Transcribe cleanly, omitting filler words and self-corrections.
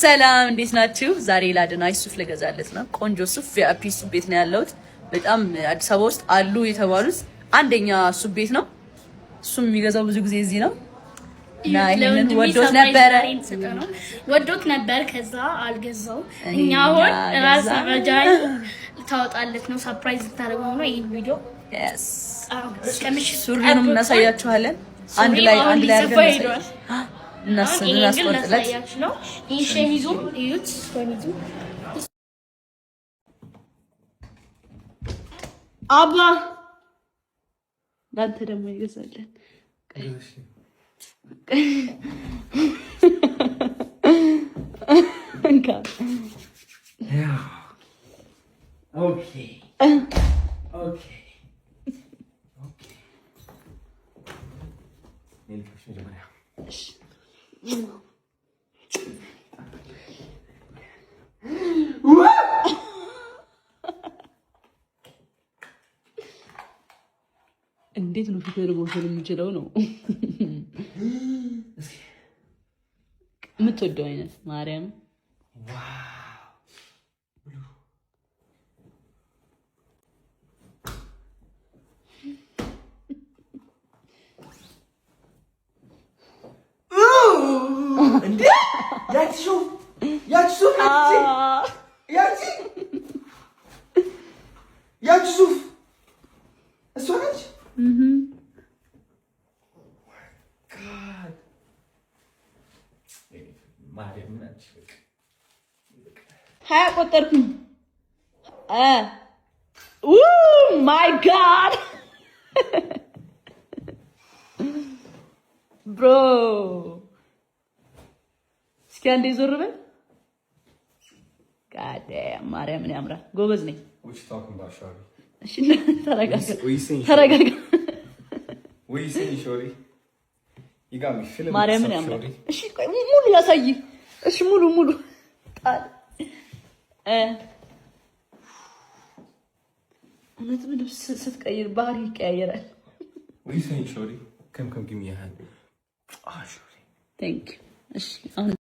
ሰላም እንዴት ናችሁ? ዛሬ ላድናይ ሱፍ ልገዛለት ነው። ቆንጆ ሱፍ ቪአይፒ ሱፍ ቤት ነው ያለሁት። በጣም አዲስ አበባ ውስጥ አሉ የተባሉት አንደኛ ሱፍ ቤት ነው። እሱም የሚገዛው ብዙ ጊዜ እዚህ ነው እና ይሄንን ወዶት ነበር ከዛ አልገዛው። እኛ አሁን ራስ መጃይ ታወጣለት ነው ሰርፕራይዝ ታደርገው ነው ይሄን ቪዲዮ እስከምሽ ሱሪንም እናሳያችኋለን። አንድ ላይ አድርገን እናስቆርጥለት ነው። ይሄ ሸሚዙ እዩት፣ ሸሚዙ አባ ዳንተ ደግሞ ይገዛለን። Okay. እንዴት ነው ፍቅር መውሰድ የሚችለው ነው? የምትወደው አይነት ማርያም እንዴ ያቺ ሱፍ እሷ ነች። ሀያ ቆጠርኩኝ። ማይ ጋድ ብሮ እስኪ አንዴ ዞር በል። ጋዴ ማርያምን ያምራል። ጎበዝ ነኝ። እሺ ተረጋጋ። ማርያምን ያምራል። እሺ ቆይ ሙሉ ላሳይ። እሺ ሙሉ እውነትም ልብስ ስትቀይር ባህሪ ይቀያየራል። ቴንክ ዩ። እሺ አሁን